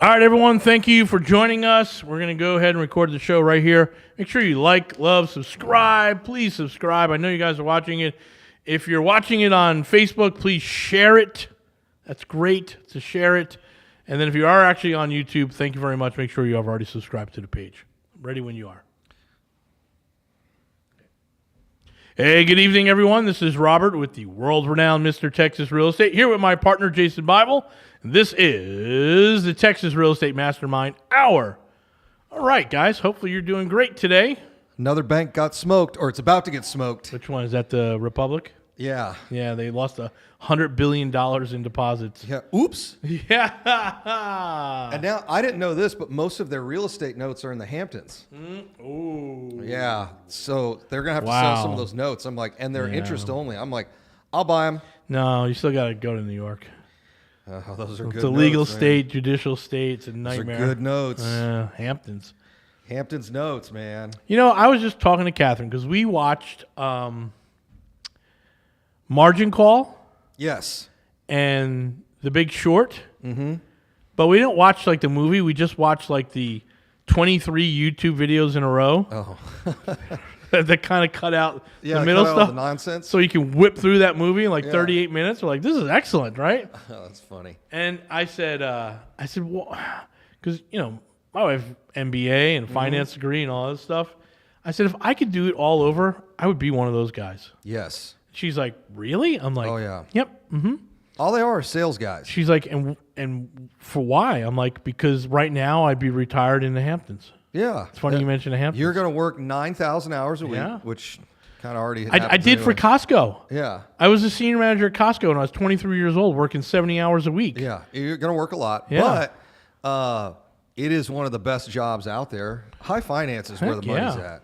All right, everyone, thank you for joining us. We're going to go ahead and record the show right here. Make sure you like, love, subscribe. Please subscribe. I know you guys are watching it. If you're watching it on Facebook, please share it. That's great to share it. And then if you are actually on YouTube, thank you very much. Make sure you have already subscribed to the page. I'm ready when you are. Hey, good evening, everyone. This is Robert with the world-renowned Mr. Texas Real Estate, here with my partner, Jason Bible. This is the Texas Real Estate Mastermind Hour. All right, guys. Hopefully you're doing great today. Another bank got smoked, or it's about to get smoked. Which one? Is that the Republic? Yeah. Yeah, they lost $100 billion in deposits. Yeah. Oops. Yeah. And now, I didn't know this, but most of their real estate notes are in the Hamptons. Ooh. Yeah. So they're going to have to sell some of those notes. I'm like, and they're interest only. I'm like, I'll buy them. No, you still got to go to New York. Those are good notes. It's a legal state, judicial state. It's a nightmare. Those are good notes. Hamptons. Hamptons notes, man. You know, I was just talking to Catherine because we watched Margin Call. Yes. And The Big Short. Mm-hmm. But we didn't watch like the movie. We just watched like the 23 YouTube videos in a row. Oh. that kind of cut out the middle cut out stuff. all the nonsense. So you can whip through that movie in like 38 minutes. We're like, this is excellent, right? Oh, that's funny. And I said, well, because, you know, my wife, MBA and finance degree and all this stuff. I said, if I could do it all over, I would be one of those guys. Yes. She's like, really? I'm like, oh, yeah. Yep. Mm-hmm. All they are sales guys. She's like, and for why? I'm like, because right now I'd be retired in the Hamptons. Yeah. It's funny you mentioned the Hamptons. You're going to work 9,000 hours a week, which kind of already happens. I did for Costco. Yeah. I was a senior manager at Costco when I was 23 years old, working 70 hours a week. Yeah. You're going to work a lot. Yeah. But it is one of the best jobs out there. High finance is where the money's at.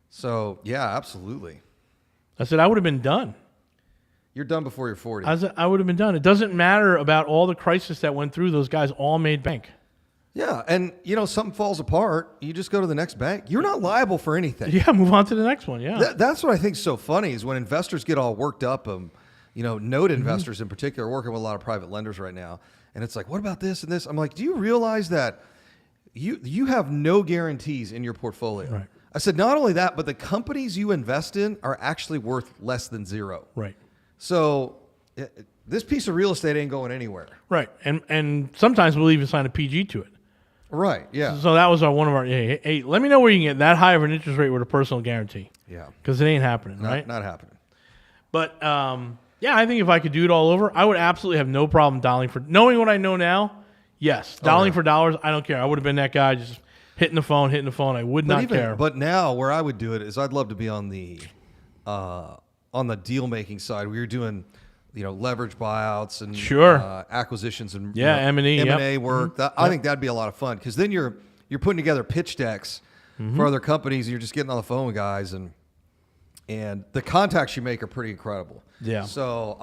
So, yeah, absolutely. I said, I would have been done. You're done before you're 40. I would have been done. It doesn't matter about all the crisis that went through. Those guys all made bank. Yeah, and, you know, something falls apart, you just go to the next bank. You're not liable for anything. Yeah, move on to the next one, yeah. That's what I think is so funny is when investors get all worked up, you know, note investors in particular, working with a lot of private lenders right now, and it's like, what about this and this? I'm like, do you realize that you have no guarantees in your portfolio? Right. I said, not only that, but the companies you invest in are actually worth less than zero. Right. So this piece of real estate ain't going anywhere. Right, and sometimes we'll even sign a PG to it. Right, yeah. So that was one of our, hey, let me know where you can get that high of an interest rate with a personal guarantee. Yeah. Because it ain't happening, right? Not happening. But, yeah, I think if I could do it all over, I would absolutely have no problem dialing for, knowing what I know now, yes. Dialing for dollars, I don't care. I would have been that guy just hitting the phone. I would not care. But now where I would do it is I'd love to be on the deal-making side. We were doing, you know, leverage buyouts and acquisitions and M&A work. I think that'd be a lot of fun because then you're putting together pitch decks for other companies. And you're just getting on the phone with guys, and the contacts you make are pretty incredible. Yeah. So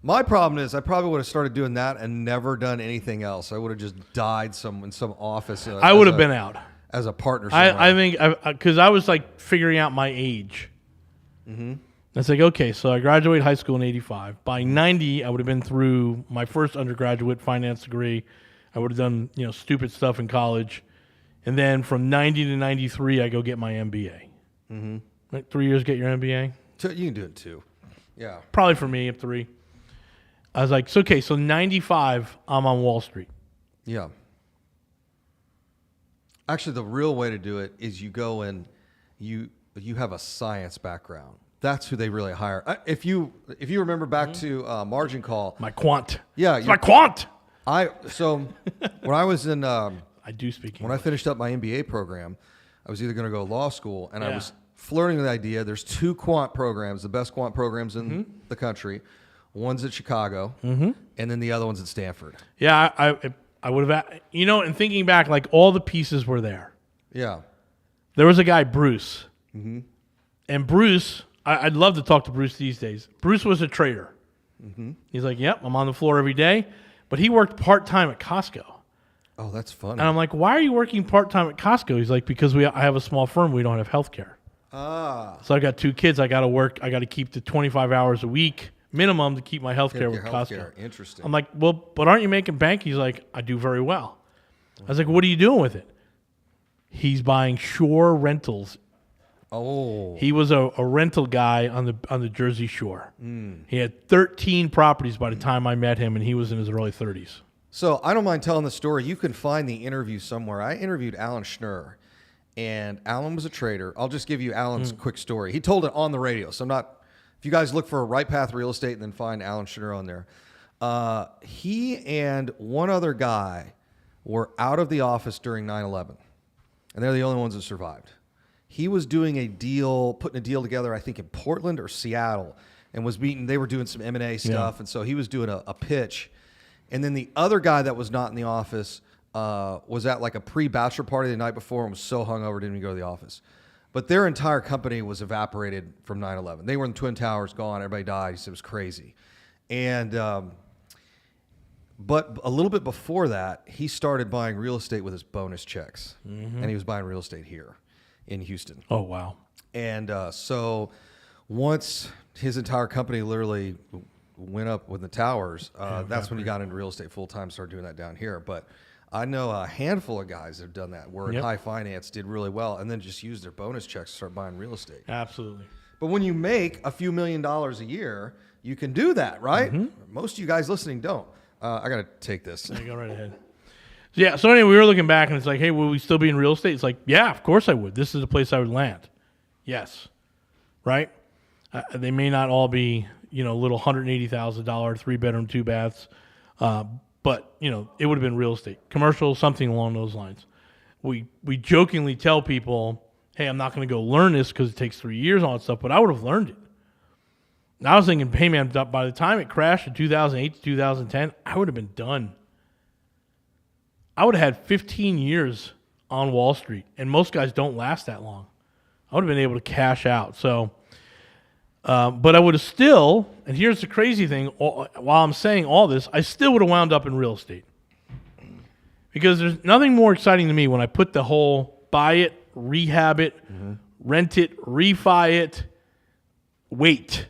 my problem is I probably would have started doing that and never done anything else. I would have just died in some office. I would have been out as a partner. I think because I was like figuring out my age. Mm-hmm. It's like, okay, so I graduated high school in 85. By 90, I would have been through my first undergraduate finance degree. I would have done, you know, stupid stuff in college. And then from 90 to 93, I go get my MBA. Mm-hmm. Like 3 years, get your MBA? You can do it too. Yeah. Probably for me, 3. I was like, so 95, I'm on Wall Street. Yeah. Actually, the real way to do it is you go and you have a science background. That's who they really hire. If you remember back to Margin Call, my quant. Yeah, it's my quant. So when I was in, I do speak English. When I finished up my MBA program, I was either going to go to law school, and I was flirting with the idea. There's 2 quant programs, the best quant programs in the country. One's at Chicago, and then the other one's at Stanford. Yeah, I would have, you know, and thinking back, like all the pieces were there. Yeah, there was a guy, Bruce, and Bruce. I'd love to talk to Bruce these days. Bruce was a trader. Mm-hmm. He's like, yep, I'm on the floor every day. But he worked part-time at Costco. Oh, that's funny. And I'm like, why are you working part-time at Costco? He's like, because I have a small firm. We don't have health care. So I got 2 kids. I got to work. I got to keep the 25 hours a week minimum to keep my health care with Costco. Interesting. I'm like, well, but aren't you making bank? He's like, I do very well. I was like, what are you doing with it? He's buying shore rentals. Oh. He was a rental guy on the Jersey Shore. He had 13 properties by the time I met him, and he was in his early 30s. So I don't mind telling the story. You can find the interview somewhere. I interviewed Alan Schnurr, and Alan was a trader. I'll just give you Alan's quick story. He told it on the radio, so I'm not. If you guys look for Right Path Real Estate and then find Alan Schnurr on there, he and one other guy were out of the office during 9/11, and they're the only ones that survived. He was doing a deal, putting a deal together, I think in Portland or Seattle, and was meeting. They were doing some M&A stuff, and so he was doing a pitch. And then the other guy that was not in the office was at like a pre-bachelor party the night before and was so hungover didn't even go to the office. But their entire company was evaporated from 9/11. They were in the Twin Towers, gone. Everybody died. He said it was crazy. And but a little bit before that, he started buying real estate with his bonus checks, and he was buying real estate here in Houston. Oh, wow. And so once his entire company literally went up with the towers, that's when he got into real estate full-time, started doing that down here. But I know a handful of guys that have done that, where in high finance did really well, and then just used their bonus checks to start buying real estate. Absolutely. But when you make a few $1 million a year, you can do that, right? Most of you guys listening don't. I got to take this. Yeah, go right ahead. Yeah, so anyway, we were looking back, and it's like, hey, will we still be in real estate? It's like, yeah, of course I would. This is a place I would land. Yes. Right? They may not all be, little $180,000, 3-bedroom, 2 baths, but, it would have been real estate. Commercial, something along those lines. We jokingly tell people, hey, I'm not going to go learn this because it takes 3 years on stuff, but I would have learned it. And I was thinking, hey, man, by the time it crashed in 2008 to 2010, I would have been done. I would have had 15 years on Wall Street, and most guys don't last that long. I would have been able to cash out. So, but I would have still, and here's the crazy thing, while I'm saying all this, I still would have wound up in real estate. Because there's nothing more exciting to me when I put the whole buy it, rehab it, rent it, refi it, wait.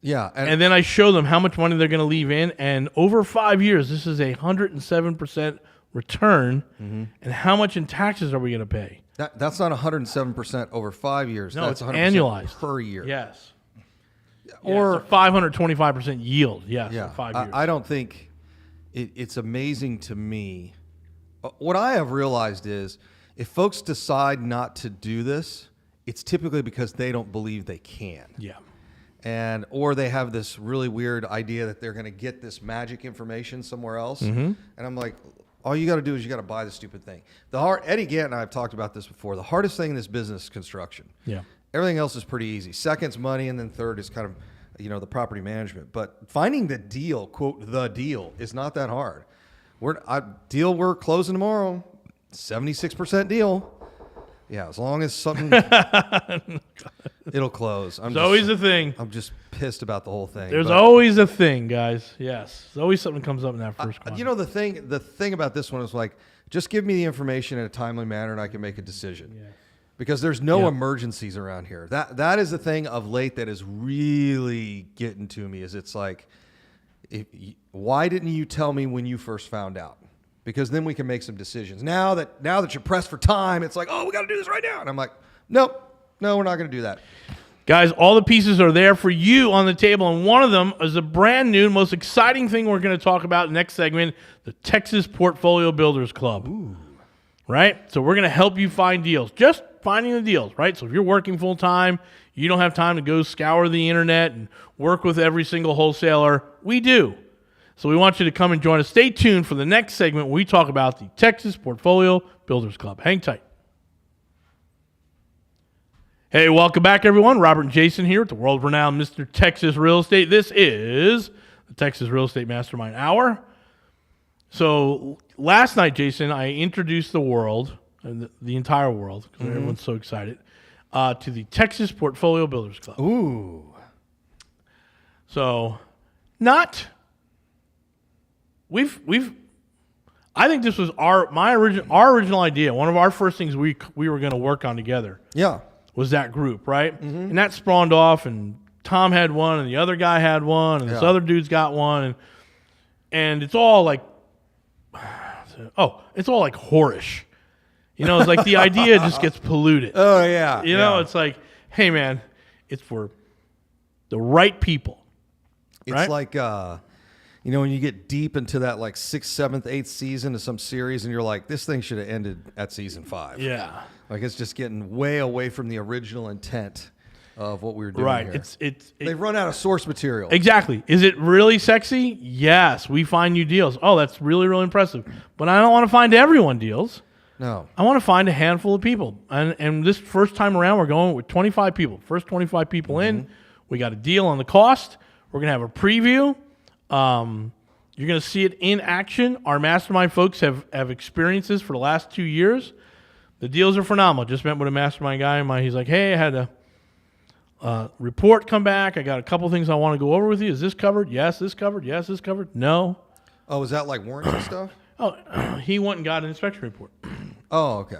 Yeah. And then I show them how much money they're going to leave in. And over 5 years, this is 107% return. And how much in taxes are we going to pay? That's not 107% over 5 years. No, that's it's annualized per year. Yes. Or 525% yield. Yes. Yeah. For 5 years. I don't think it's amazing to me. What I have realized is if folks decide not to do this, it's typically because they don't believe they can. Yeah. Or they have this really weird idea that they're going to get this magic information somewhere else. And I'm like, all you got to do is you got to buy the stupid thing. Eddie Gant and I have talked about this before. The hardest thing in this business is construction. Yeah. Everything else is pretty easy. Second's money, and then third is kind of, the property management. But finding the deal, quote, the deal, is not that hard. We're closing tomorrow, 76% deal. Yeah, as long as something, it'll close. There's always a thing. I'm just pissed about the whole thing. There's always a thing, guys. Yes, there's always something comes up in that first one. The thing about this one is like, just give me the information in a timely manner, and I can make a decision. Yeah. Because there's no emergencies around here. That is the thing of late that is really getting to me. Is it's like, why didn't you tell me when you first found out? Because then we can make some decisions. Now that you're pressed for time, it's like, oh, we got to do this right now. And I'm like, nope, no, we're not going to do that. Guys, all the pieces are there for you on the table, and one of them is a brand new, most exciting thing we're going to talk about in the next segment, the Texas Portfolio Builders Club. Ooh. Right? So we're going to help you find deals. Just finding the deals, right? So if you're working full-time, you don't have time to go scour the internet and work with every single wholesaler. We do. So we want you to come and join us. Stay tuned for the next segment where we talk about the Texas Portfolio Builders Club. Hang tight. Hey, welcome back, everyone. Robert and Jason here at the world-renowned Mr. Texas Real Estate. This is the Texas Real Estate Mastermind Hour. So last night, Jason, I introduced the world, the entire world, because everyone's so excited, to the Texas Portfolio Builders Club. Ooh. So I think this was our original idea. One of our first things we were going to work on together. Yeah. Was that group, right? And that spawned off, and Tom had one, and the other guy had one, and this other dude's got one, and it's all like It's all like whorish. It's like the idea just gets polluted. Oh, yeah. It's like, hey, man, it's for the right people. It's right? like, when you get deep into that like 6th, 7th, 8th season of some series and you're like, this thing should have ended at season 5. Yeah. Like it's just getting way away from the original intent of what we were doing right. here. They've run out of source material. Exactly. Is it really sexy? Yes. We find you deals. Oh, that's really, really impressive. But I don't want to find everyone deals. No. I want to find a handful of people. And this first time around, we're going with 25 people. First 25 people in. We got a deal on the cost. We're going to have a preview. You're going to see it in action. Our mastermind folks have experiences for the last 2 years. The deals are phenomenal. Just met with a mastermind guy of mine. He's like, hey, I had a report come back. I got a couple things I want to go over with you. Is this covered? Yes, this covered. Yes, this covered. No. Oh, is that like warranty stuff? Oh, he went and got an inspection report. Oh, okay.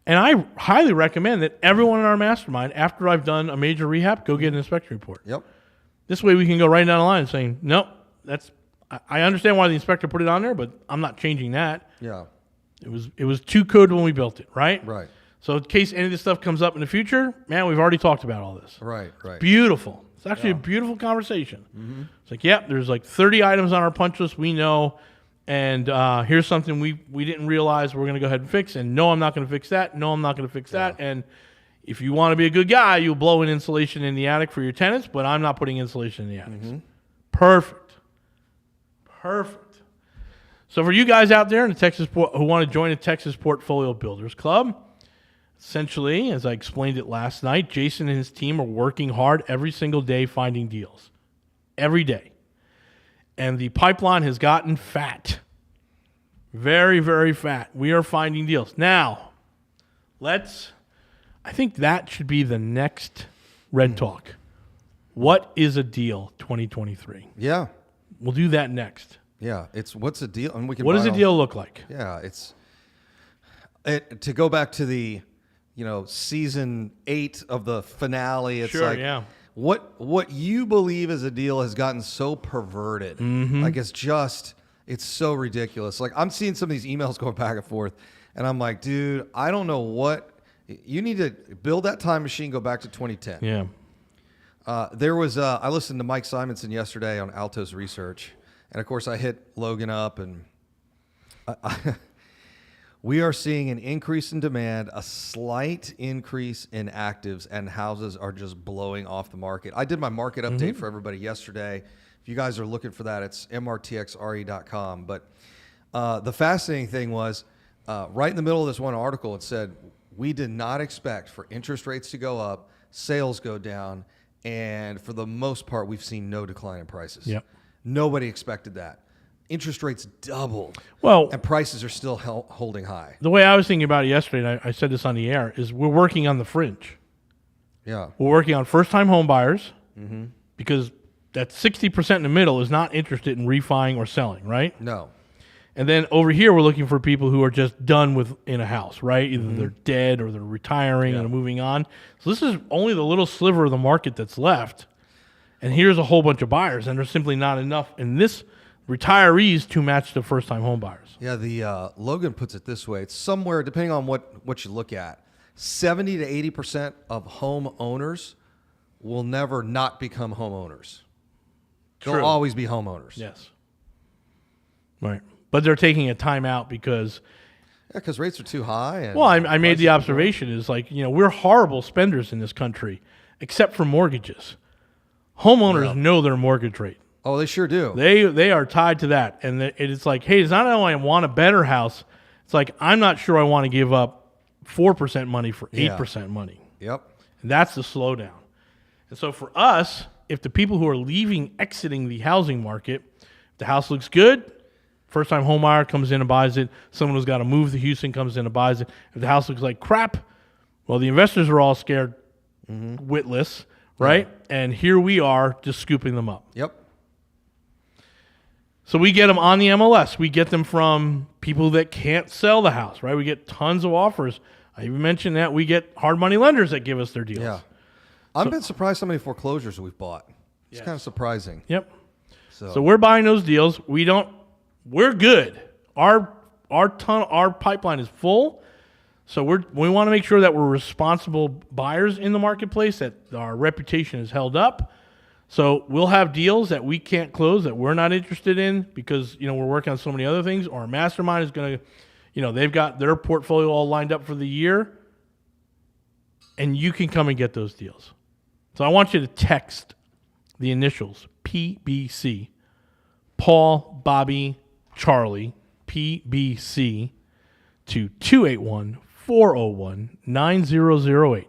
And I highly recommend that everyone in our mastermind, after I've done a major rehab, go get an inspection report. Yep. This way we can go right down the line saying, nope, I understand why the inspector put it on there, but I'm not changing that. Yeah. It was too code when we built it, right? Right. So in case any of this stuff comes up in the future, man, we've already talked about all this. Right. It's beautiful. It's actually a beautiful conversation. Mm-hmm. It's like, there's like 30 items on our punch list we know, and here's something we didn't realize we're going to go ahead and fix, and no, I'm not going to fix that. No, I'm not going to fix that. And if you want to be a good guy, you'll blow in insulation in the attic for your tenants, but I'm not putting insulation in the attics. Mm-hmm. Perfect. So for you guys out there in the Texas who want to join the Texas Portfolio Builders Club, essentially, as I explained it last night, Jason and his team are working hard every single day finding deals. Every day. And the pipeline has gotten fat. Very, very fat. We are finding deals. Now, I think that should be the next Red Talk. What is a deal 2023? Yeah. We'll do that next. Yeah. What's a deal? And we can. What does a deal look like? Yeah. To go back to the, season 8 of the finale. It's what you believe is a deal has gotten so perverted. Mm-hmm. Like it's so ridiculous. Like I'm seeing some of these emails going back and forth, and I'm like, dude, I don't know what. You need to build that time machine, go back to 2010. Yeah. I listened to Mike Simonson yesterday on Altos Research, and of course I hit Logan up, and we are seeing an increase in demand, a slight increase in actives, and houses are just blowing off the market. I did my market update for everybody yesterday. If you guys are looking for that, it's mrtxre.com. But the fascinating thing was right in the middle of this one article, it said, we did not expect for interest rates to go up, sales go down, and for the most part, we've seen no decline in prices. Yep. Nobody expected that. Interest rates doubled, and prices are still holding high. The way I was thinking about it yesterday, and I said this on the air, is we're working on the fringe. Yeah. We're working on first-time home buyers because that 60% in the middle is not interested in refining or selling, right? No. And then over here, we're looking for people who are just done with in a house, right? Either they're dead or they're retiring and moving on. So this is only the little sliver of the market that's left. And here's a whole bunch of buyers, and there's simply not enough in this retirees to match the first-time home buyers. Yeah, the Logan puts it this way. It's somewhere, depending on what you look at, 70 to 80% of home owners will never not become homeowners. They'll always be homeowners. Yes. Right. But they're taking a timeout because... Yeah, because rates are too high. And I made the observation is like, we're horrible spenders in this country, except for mortgages. Homeowners know their mortgage rate. Oh, they sure do. They are tied to that. And it's like, hey, it's not only I want a better house, it's like I'm not sure I want to give up 4% money for 8% money. Yep. And that's the slowdown. And so for us, if the people who are exiting the housing market, if the house looks good, first-time home buyer comes in and buys it. Someone who's got to move to Houston comes in and buys it. If the house looks like crap, well, the investors are all scared witless, right? Yeah. And here we are just scooping them up. Yep. So we get them on the MLS. We get them from people that can't sell the house, right? We get tons of offers. I even mentioned that we get hard money lenders that give us their deals. Yeah. I've been surprised how many foreclosures we've bought. It's kind of surprising. Yep. So we're buying those deals. We're good. our pipeline is full. So we want to make sure that we're responsible buyers in the marketplace, that our reputation is held up. So we'll have deals that we can't close that we're not interested in because, we're working on so many other things. Or our mastermind is going to, they've got their portfolio all lined up for the year. And you can come and get those deals. So I want you to text the initials PBC, Paul, Bobby, Charlie, PBC, to 281-401-9008.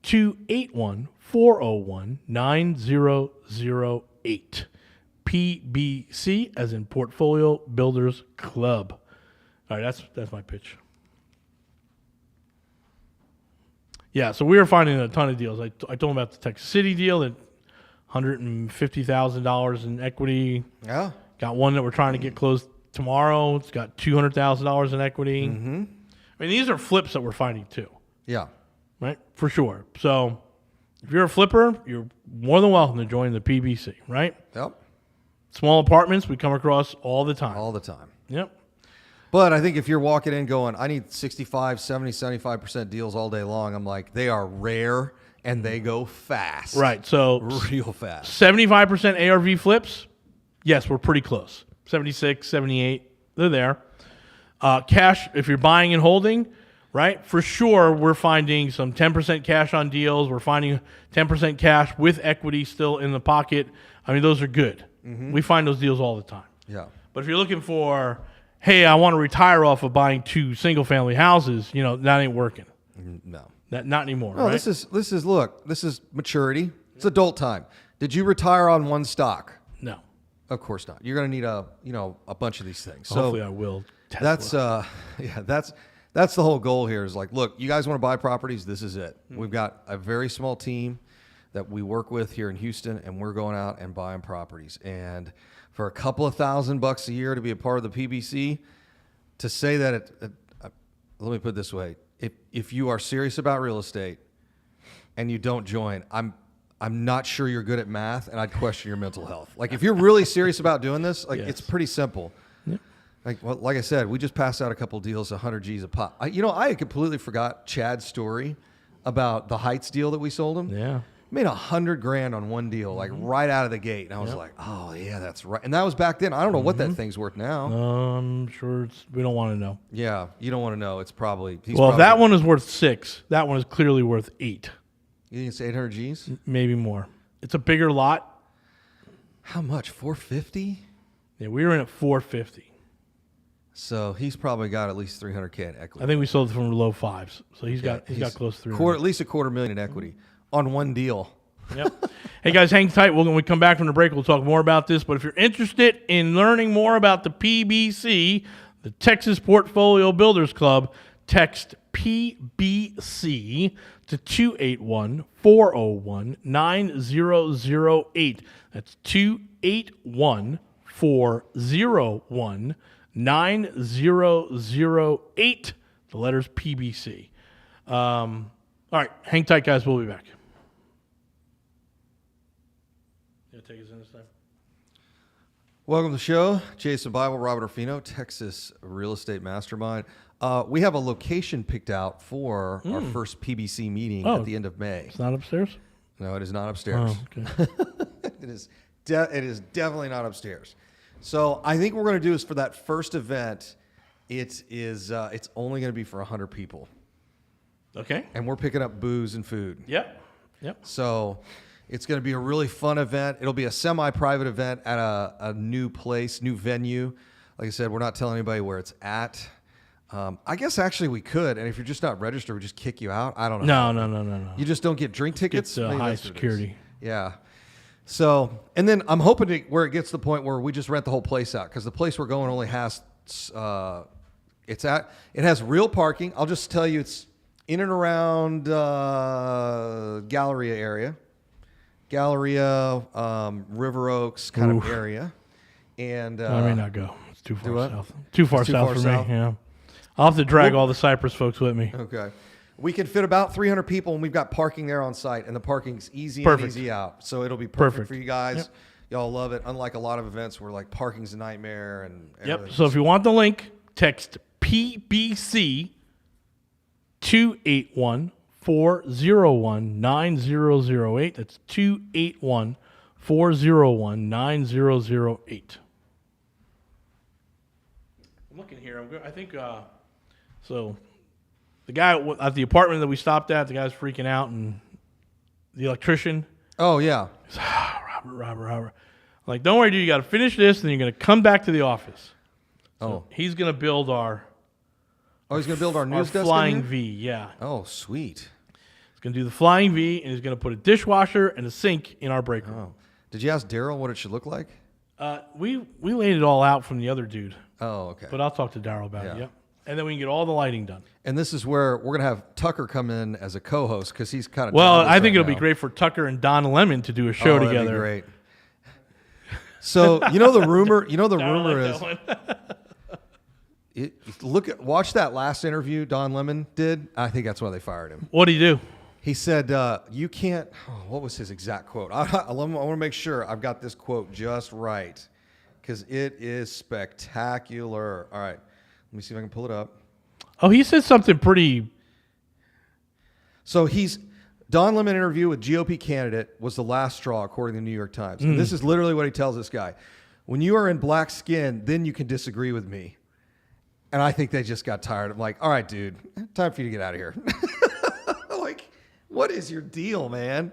281-401-9008. PBC as in Portfolio Builders Club. All right, that's my pitch. Yeah, so we were finding a ton of deals. I told them about the Texas City deal at $150,000 in equity. Yeah. Got one that we're trying to get closed tomorrow. It's got $200,000 in equity. Mm-hmm. I mean, these are flips that we're finding too. Yeah. Right? For sure. So if you're a flipper, you're more than welcome to join the PBC, right? Yep. Small apartments we come across all the time. All the time. Yep. But I think if you're walking in going, I need 65, 70, 75% deals all day long, I'm like, they are rare and they go fast. Right. So real fast. 75% ARV flips, yes, we're pretty close. 76, 78, they're there. Cash, if you're buying and holding, right, for sure we're finding some 10% cash on deals. We're finding 10% cash with equity still in the pocket. I mean, those are good. Mm-hmm. We find those deals all the time. Yeah. But if you're looking for, hey, I want to retire off of buying 2 single-family houses, that ain't working. No. Not anymore, no, right? This is maturity. It's adult time. Did you retire on one stock? No. Of course not. You're going to need a bunch of these things. So hopefully I will. Tesla. That's the whole goal here is like, look, you guys want to buy properties? This is it. We've got a very small team that we work with here in Houston, and we're going out and buying properties. And for a couple of $1,000 a year to be a part of the PBC, to say that let me put it this way: if you are serious about real estate and you don't join, I'm not sure you're good at math, and I'd question your mental health. Like if you're really serious about doing this, like It's pretty simple. Yep. Like I said, we just passed out a couple deals, 100 G's a pop. I had completely forgot Chad's story about the Heights deal that we sold him. Yeah. Made $100,000 on one deal, like right out of the gate. And I was like, oh yeah, that's right. And that was back then. I don't know what that thing's worth now. I'm sure we don't want to know. Yeah, you don't want to know. It's probably. If that one is worth 6, that one is clearly worth 8. You think it's 800 G's? Maybe more. It's a bigger lot. How much? 450? Yeah, we were in at 450. So he's probably got at least 300K in equity. I think we sold it from low 5s. So he's got close to 300. At least $250,000 in equity on one deal. Yep. Hey guys, hang tight. When we come back from the break, we'll talk more about this. But if you're interested in learning more about the PBC, the Texas Portfolio Builders Club, text PBC to 281-401-9008. That's 281-401-9008. The letters PBC. All right, hang tight, guys. We'll be back. You gonna take us in this time? Welcome to the show. Jason Bible, Robert Orfino, Texas Real Estate Mastermind. We have a location picked out for our first PBC meeting at the end of May. It's not upstairs? No, it is not upstairs. Oh, okay. It is definitely not upstairs. So I think what we're going to do is for that first event, it's only going to be for 100 people. Okay. And we're picking up booze and food. Yep. So it's going to be a really fun event. It'll be a semi-private event at a new place, new venue. Like I said, we're not telling anybody where it's at. I guess actually we could, and if you're just not registered, we just kick you out. I don't know. No. You just don't get drink tickets? It's high security. Yeah. So, and then I'm hoping where it gets to the point where we just rent the whole place out, because the place we're going only has, it has real parking. I'll just tell you, it's in and around Galleria area. River Oaks kind of area. And I may not go. It's too far south. Too far south for me, yeah. I'll have to drag all the Cypress folks with me. Okay. We can fit about 300 people, and we've got parking there on site, and the parking's easy Perfect. and easy out. So it'll be perfect for you guys. Y'all love it. Unlike a lot of events where like parking's a nightmare and everything. Yep. So if you want the link, text PBC 281-401-9008. That's 281-401-9008. I'm looking here. I think so. The guy at the apartment that we stopped at, the guy's freaking out, and the electrician. Oh yeah. Robert. Like, don't worry, dude. You got to finish this, and then you're going to come back to the office. So he's going to build our. Oh, he's going to build our news desk flying V. Yeah. Oh, sweet. He's going to do the flying V, and he's going to put a dishwasher and a sink in our break room. Oh. Did you ask Daryl what it should look like? We laid it all out from the other dude. Oh, okay. But I'll talk to Daryl about it. Yep. And then we can get all the lighting done. And this is where we're going to have Tucker come in as a co-host because he's kind of. Well, I think it'll be great for Tucker and Don Lemon to do a show together. That'd be great. So the rumor. The rumor is. Watch that last interview Don Lemon did. I think that's why they fired him. What'd he do? He said, "You can't." What was his exact quote? I want to make sure I've got this quote just right because it is spectacular. All right, let me see if I can pull it up. Oh, he said something pretty. So Don Lemon interview with GOP candidate was the last straw, according to the New York Times. And this is literally what he tells this guy. When you are in black skin, then you can disagree with me. And I think they just got tired. I'm like, all right, dude, time for you to get out of here. Like, what is your deal, man?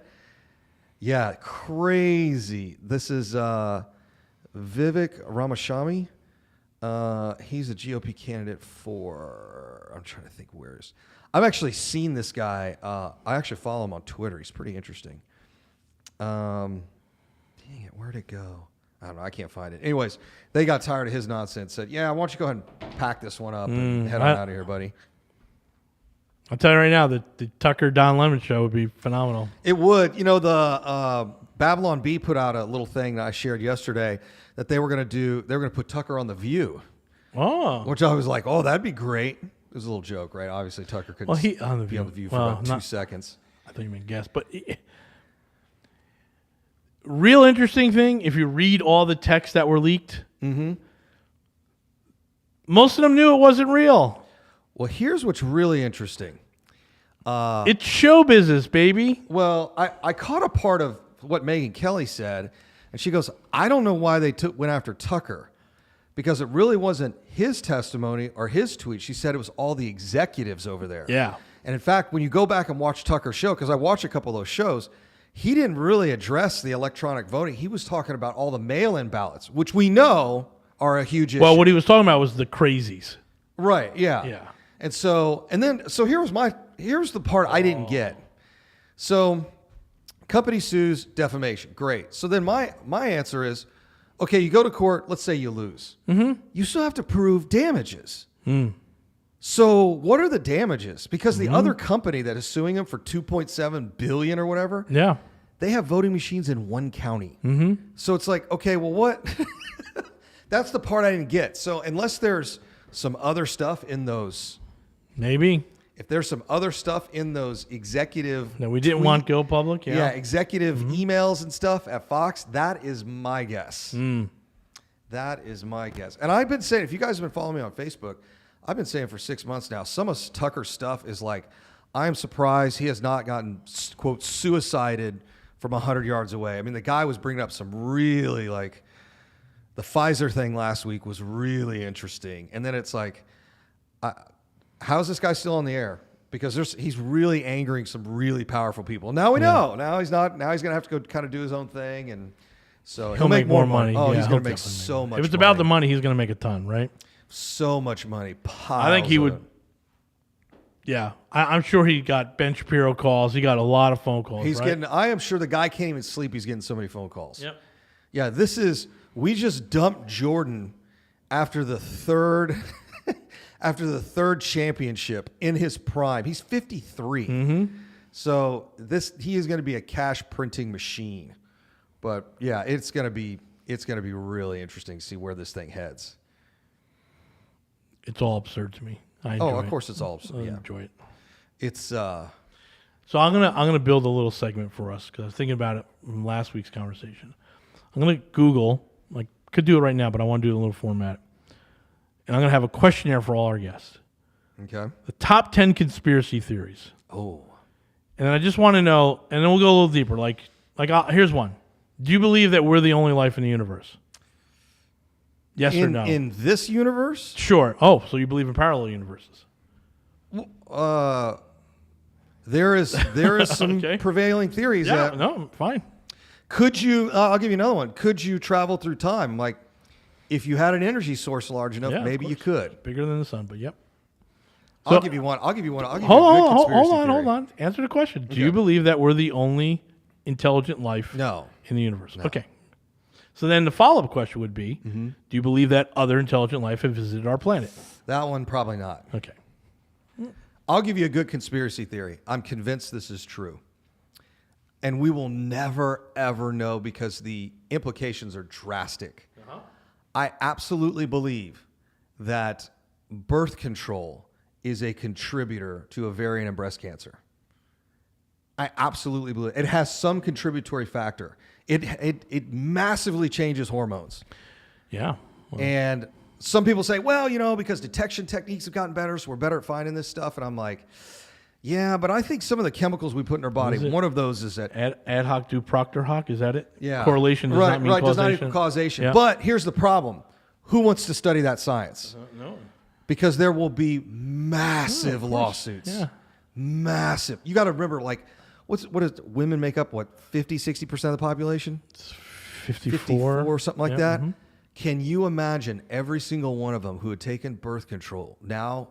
Yeah, crazy. This is Vivek Ramaswamy. He's a GOP candidate for, I'm trying to think where's. I've actually seen this guy. I actually follow him on Twitter. He's pretty interesting. Dang it, where'd it go? I don't know. I can't find it. Anyways, they got tired of his nonsense. Said, yeah, why don't you go ahead and pack this one up and head on out of here, buddy. I'll tell you right now that the Tucker Don Lemon show would be phenomenal. It would. The Babylon Bee put out a little thing that I shared yesterday that they were going to do. They were going to put Tucker on The View. Oh. Which I was like, oh, that'd be great. It was a little joke, right? Obviously, Tucker couldn't be on The View for about 2 seconds. I thought you meant guess. But real interesting thing, if you read all the texts that were leaked, most of them knew it wasn't real. Well, here's what's really interesting. It's show business, baby. Well, I caught a part of what Megyn Kelly said, and she goes, I don't know why they went after Tucker. Because it really wasn't his testimony or his tweet. She said it was all the executives over there. Yeah. And in fact, when you go back and watch Tucker's show, because I watched a couple of those shows, he didn't really address the electronic voting. He was talking about all the mail-in ballots, which we know are a huge issue. Well, what he was talking about was the crazies. Right, yeah. Yeah. And so here's the part I didn't get. So company sues defamation. Great. So then my answer is, okay, you go to court, let's say you lose. You still have to prove damages. So what are the damages? Because the other company that is suing him for $2.7 billion or whatever, they have voting machines in one county. So it's like, okay, well, what? That's the part I didn't get. So unless there's some other stuff in those. Maybe. If there's some other stuff in those executive. No, we didn't want go public. Yeah, executive emails and stuff at Fox. That is my guess. That is my guess. And I've been saying, if you guys have been following me on Facebook, I've been saying for 6 months now, some of Tucker's stuff is like, I'm surprised he has not gotten, quote, suicided from 100 yards away. I mean, the guy was bringing up some really, like, the Pfizer thing last week was really interesting. And then it's like, how's this guy still on the air? Because he's really angering some really powerful people. Now we know. Now he's not. Now he's going to have to go kind of do his own thing, and so he'll make more money. Oh, he's going to make so much. If it's about the money, he's going to make a ton, right? So much money. I think he would. Yeah, I'm sure he got Ben Shapiro calls. He got a lot of phone calls. He's getting. I am sure the guy can't even sleep. He's getting so many phone calls. Yep. Yeah, this is. We just dumped Jordan after the third. After the third championship in his prime. He's 53. So he is going to be a cash printing machine. But yeah, it's going to be really interesting to see where this thing heads. It's all absurd to me. I enjoy of course it's all absurd. I enjoy it. It's So I'm gonna build a little segment for us because I was thinking about it from last week's conversation. I'm going to Google, like, could do it right now, but I want to do it in a little format. And I'm going to have a questionnaire for all our guests. Okay. The top 10 conspiracy theories. Oh. And I just want to know, and then we'll go a little deeper. Here's one. Do you believe that we're the only life in the universe? Yes or no? In this universe? Sure. Oh, so you believe in parallel universes? There is some okay. prevailing theories. Yeah, no, fine. Could you, I'll give you another one. Could you travel through time? Like, if you had an energy source large enough, maybe you could. Bigger than the sun, but yep. So, I'll give you one. Hold on. Answer the question. Do you believe that we're the only intelligent life in the universe? No. Okay. So then the follow-up question would be, do you believe that other intelligent life have visited our planet? That one, probably not. Okay. I'll give you a good conspiracy theory. I'm convinced this is true. And we will never, ever know because the implications are drastic. Uh-huh. I absolutely believe that birth control is a contributor to ovarian and breast cancer. I absolutely believe it has some contributory factor. It massively changes hormones. Yeah. Well. And some people say, well, because detection techniques have gotten better, so we're better at finding this stuff. And I'm like, yeah, but I think some of the chemicals we put in our body, one of those is that ad hoc do proctor hoc. Is that it? Yeah. Correlation does not mean causation. Does not equal causation. Yeah. But here's the problem. Who wants to study that science? No. Because there will be massive lawsuits. Yeah. Massive. You got to remember, like, what is women make up, 50, 60% of the population? 54, something like that. Mm-hmm. Can you imagine every single one of them who had taken birth control? Now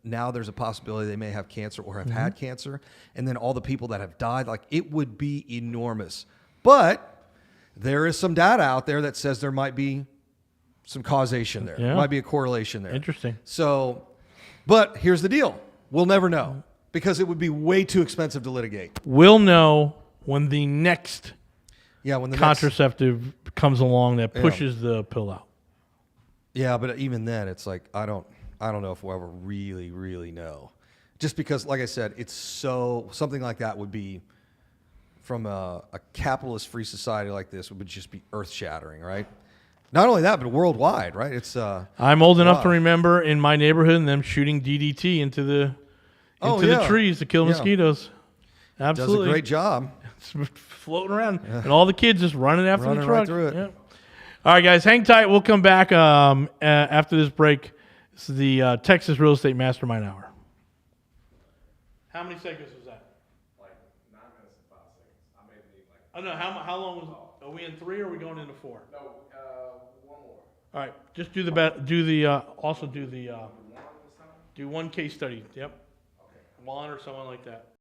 there's a possibility they may have cancer or have had cancer. And then all the people that have died, like, it would be enormous. But there is some data out there that says there might be some causation there. There might be a correlation there. Interesting. So, but here's the deal. We'll never know because it would be way too expensive to litigate. We'll know when the next when the contraceptive comes along that pushes the pill out. Yeah, but even then, it's like, I don't know if we'll ever really, really know. Just because, like I said, it's something like that would be, from a capitalist-free society like this, would just be earth-shattering, right? Not only that, but worldwide, right? It's. I'm old enough to remember in my neighborhood and them shooting DDT into the trees to kill mosquitoes. Absolutely, does a great job. It's floating around, and all the kids just running after the truck. Right through it. Yeah. All right, guys, hang tight. We'll come back after this break. This is the Texas Real Estate Mastermind Hour. How many seconds was that? Like 9 minutes and 5 seconds. I may need like. Oh no! How long was? Are we in 3 or are we going into 4? No, one more. All right, just do the also do the do one case study. Yep. Okay. Juan or someone like that.